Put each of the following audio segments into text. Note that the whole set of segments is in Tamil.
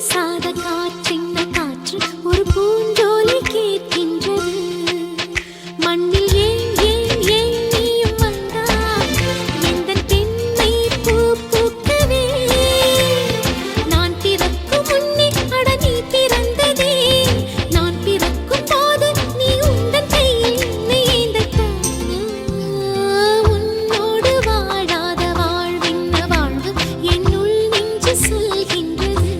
பேசாத காற்றின் காற்று ஒரு பூஞ்சோலை கேட்கின்றது. மண்ணில் ஏன் ஏன் ஏன் நீயும் வந்தாய் எந்தன் பெண்மை பூ பூக்கவே. நான் பிறக்கும் முன்னே அட நீ பிறந்ததே. நான் பிறக்கும் போது நீ உந்தன் கையில் என்னை ஏந்தத்தானா. உன்னோடு வாழாத வாழ்வென்ன வாழ்வு என்னுள் நெஞ்சு சொல்கின்றது.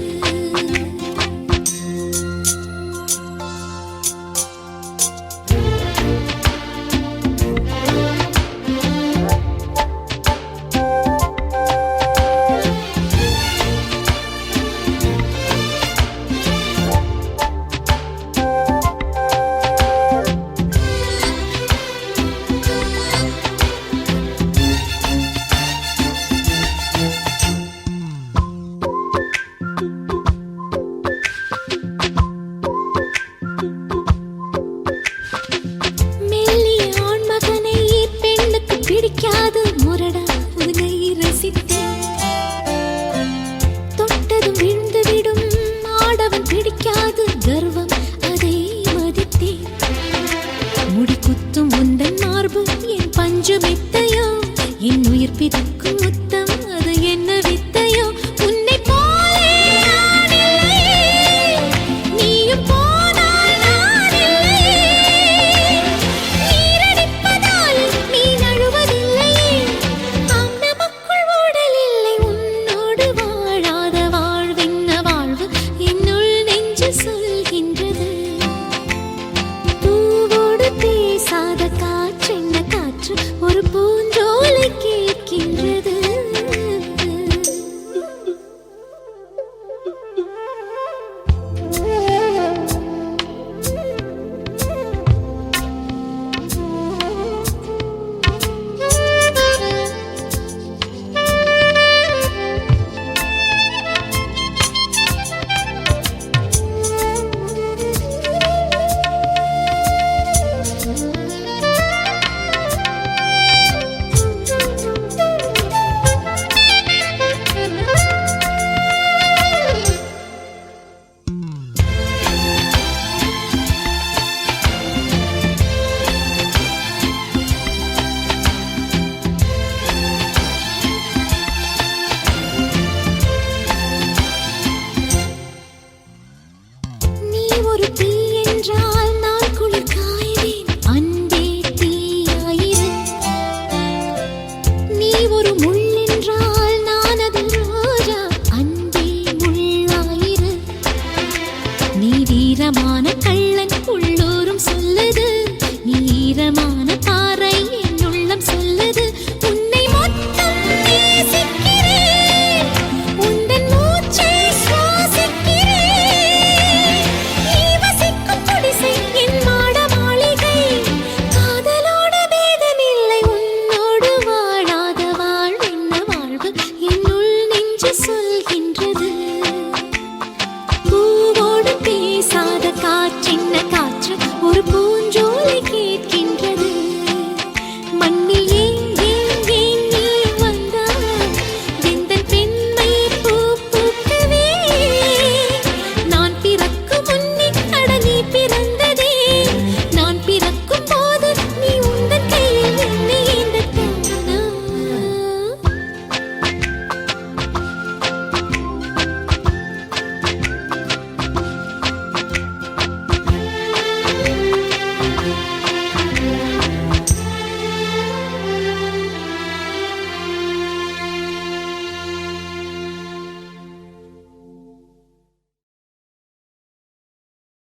மெல்லிய ஆண்மகனை பெண்ணுக்கு பிடிக்காது முரடா உன்னை ரசித்தேன். தொட்டதும் விழுந்து விடும் ஆடவன் பிடிக்காது கர்வம் அதை மதித்தேன். முடி குத்தும் உந்தன் மார்பு என் பஞ்சு மெத்தையோ. என் உயிர் பிதிக்கும் முத்தம் அது என்ன வித்தையோ. உன்னை போலே நான் இல்லையே. நீயும் போனால் நான் இல்லையே. நீரடிப்பதால் நீ நழுவதில்லையே. ஆம் நமக்குள் ஊடல் இல்லை. உன்னோடு வாழாத வாழ்வென்ன வாழ்வு என்னுள் நெஞ்சு சொல்கின்றது. பூவோடு பேசாத காற்றென்ன காற்று ஒரு பூஞ்சோலை கேட்கின்றது. நீ ஒரு தீ என்றால் நான் குளிர் காய்வேன். அன்பே தீயாயிரு. நீ ஒரு முள் என்றால் நான் அது ரோஜா. அன்பே முள்ளாயிரு. நீ வீரமான கள்ளன் உள்ளூரும் சொல்லுது. நீ ஈரமான பாறை என் உள்ளம் சொல்லுது. உன்னை மொத்தம் நேசிக்கிறேன். உந்தன் மூச்சை சுவாசிக்கிறேன். நீ வசிக்கும் குடிசை என் மாட மாளிகை. காதலோடு பேதமில்லை. உன்னோடு வாழாத வாழ்வென்ன வாழ்வு என்னுள் நெஞ்சு சொல்கின்றது.